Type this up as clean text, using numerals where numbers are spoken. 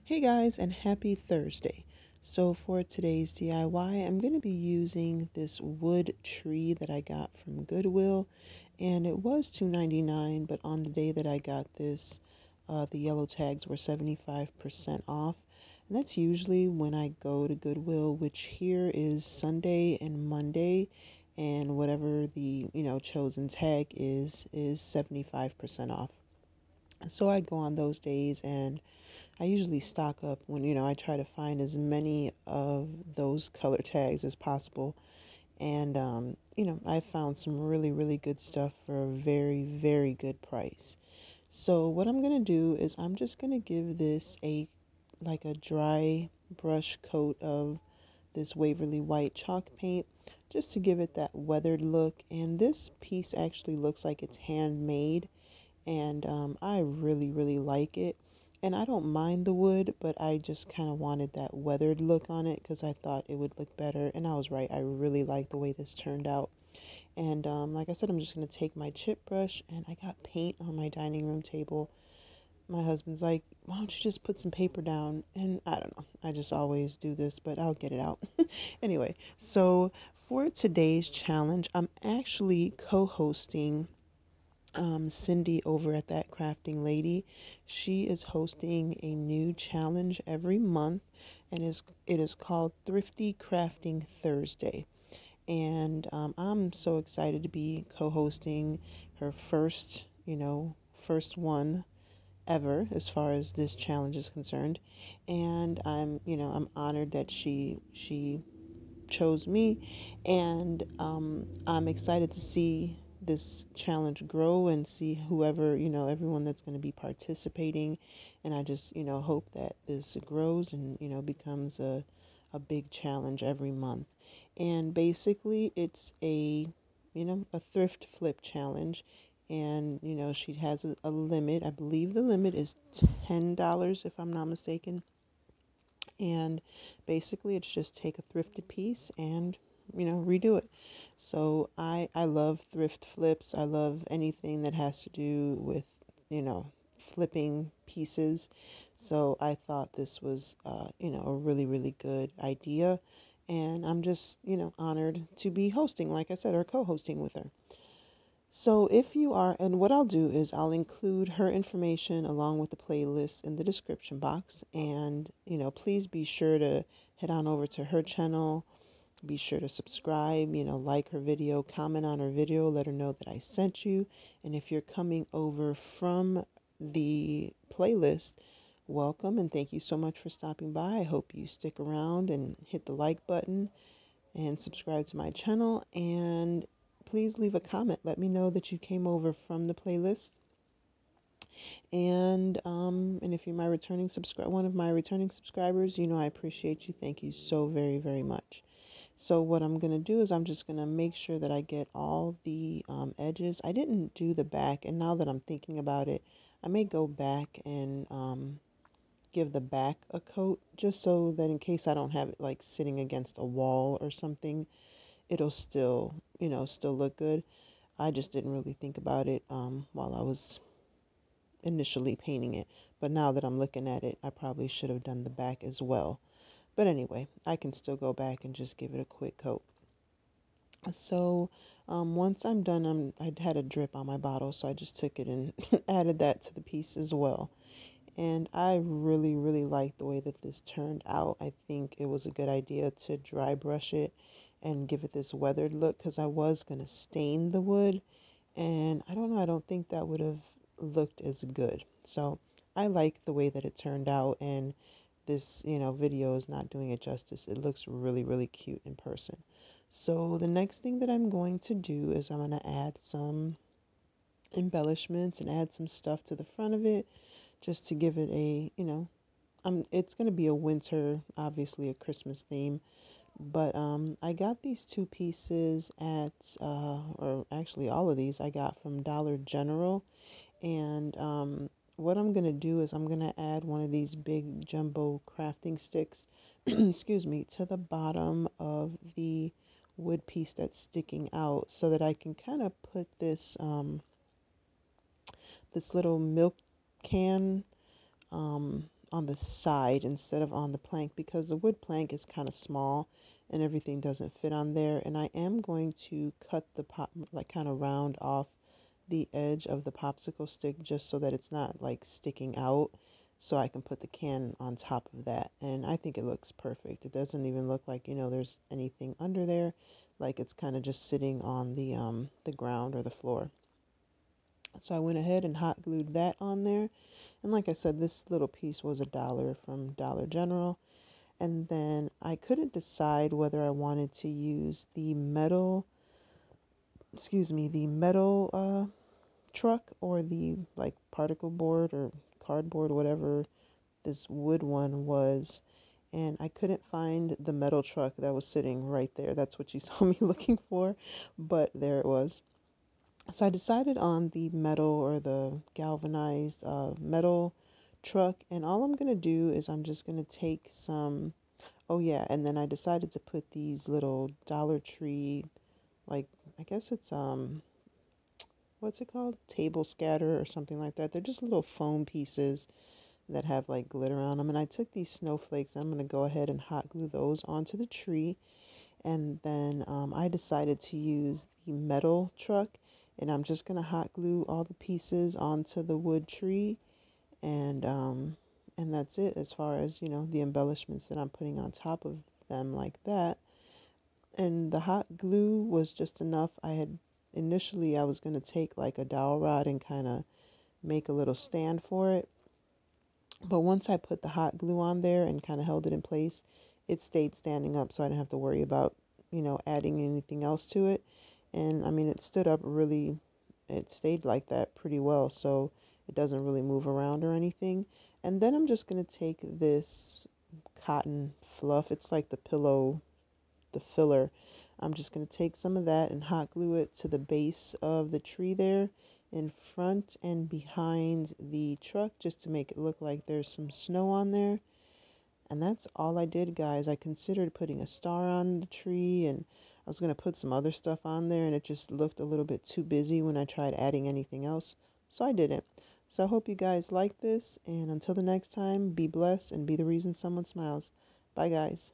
Hey guys, and happy Thursday. So for today's DIY, I'm going to be using this wood tree that I got from Goodwill, and it was $2.99, but on the day that I got this, the yellow tags were 75% off. And that's usually when I go to Goodwill, which here is Sunday and Monday, and whatever the, chosen tag is 75% off. So I go on those days, and I usually stock up when, I try to find as many of those color tags as possible. And, I found some really, really good stuff for a very, very good price. So what I'm going to do is I'm just going to give this like a dry brush coat of this Waverly White chalk paint just to give it that weathered look. And this piece actually looks like it's handmade, and I really, really like it. And I don't mind the wood, but I just kind of wanted that weathered look on it because I thought it would look better. And I was right. I really like the way this turned out. And like I said, I'm just going to take my chip brush, and I got paint on my dining room table. My husband's like, why don't you just put some paper down? And I don't know. I just always do this, but I'll get it out. Anyway, so for today's challenge, I'm actually co-hosting Cindy over at That Crafting Lady. She is hosting a new challenge every month, and it is called Thrifty Crafting Thursday. And I'm so excited to be co-hosting her first one ever as far as this challenge is concerned. And I'm honored that she chose me, and I'm excited to see this challenge grow and see whoever, everyone that's going to be participating. And I just, hope that this grows and, becomes a big challenge every month. And basically, it's a thrift flip challenge. And, she has a limit. I believe the limit is $10, if I'm not mistaken. And basically it's just take a thrifted piece and redo it. So I love thrift flips. I love anything that has to do with you know flipping pieces. So I thought this was a really, really good idea, and I'm just honored to be hosting, like I said, or co-hosting with her. So if you are, and what I'll do is I'll include her information along with the playlist in the description box. And, please be sure to head on over to her channel. Be sure to subscribe, like her video, comment on her video, let her know that I sent you. And if you're coming over from the playlist, welcome and thank you so much for stopping by. I hope you stick around and hit the like button and subscribe to my channel, and please leave a comment. Let me know that you came over from the playlist. And if you're one of my returning subscribers, I appreciate you. Thank you so very, very much. So what I'm going to do is I'm just going to make sure that I get all the edges. I didn't do the back, and now that I'm thinking about it, I may go back and give the back a coat just so that in case I don't have it like sitting against a wall or something, it'll still, still look good. I just didn't really think about it while I was initially painting it. But now that I'm looking at it, I probably should have done the back as well. But anyway, I can still go back and just give it a quick coat. So once I'm done, I had a drip on my bottle, so I just took it and added that to the piece as well. And I really, really like the way that this turned out. I think it was a good idea to dry brush it and give it this weathered look because I was going to stain the wood. And I don't know, I don't think that would have looked as good. So I like the way that it turned out. And this, video is not doing it justice. It looks really, really cute in person. So the next thing that I'm going to do is I'm going to add some embellishments and add some stuff to the front of it just to give it a, it's going to be a winter, obviously a Christmas theme. But I got these two pieces or actually all of these I got from Dollar General. And what I'm going to do is I'm going to add one of these big jumbo crafting sticks, excuse me, to the bottom of the wood piece that's sticking out so that I can kind of put this little milk can on the side instead of on the plank because the wood plank is kind of small and everything doesn't fit on there. And I am going to cut the pop, like kind of round off the edge of the popsicle stick just so that it's not like sticking out, so I can put the can on top of that. And I think it looks perfect. It doesn't even look like, there's anything under there, like it's kind of just sitting on the ground or the floor. So I went ahead and hot glued that on there. And like I said, this little piece was $1 from Dollar General. And then I couldn't decide whether I wanted to use the metal truck or the like particle board or cardboard, whatever this wood one was. And I couldn't find the metal truck that was sitting right there. That's what you saw me looking for, but there it was. So I decided on the metal or the galvanized metal truck, and all I'm gonna do is I'm just gonna take some. Oh yeah, and then I decided to put these little Dollar Tree, like I guess it's what's it called? Table scatter or something like that. They're just little foam pieces that have like glitter on them. And I took these snowflakes. I'm gonna go ahead and hot glue those onto the tree. And then I decided to use the metal truck, and I'm just gonna hot glue all the pieces onto the wood tree, and that's it as far as the embellishments that I'm putting on top of them like that. And the hot glue was just enough. Initially I was gonna take like a dowel rod and kind of make a little stand for it, but once I put the hot glue on there and kind of held it in place, it stayed standing up, so I didn't have to worry about, adding anything else to it. And I mean, it stood up really, it stayed like that pretty well, so it doesn't really move around or anything. And then I'm just going to take this cotton fluff, it's like the pillow, the filler. I'm just going to take some of that and hot glue it to the base of the tree there in front and behind the truck just to make it look like there's some snow on there. And that's all I did, guys. I considered putting a star on the tree, and I was going to put some other stuff on there, and it just looked a little bit too busy when I tried adding anything else, so I didn't. So I hope you guys like this, and until the next time, be blessed and be the reason someone smiles. Bye, guys.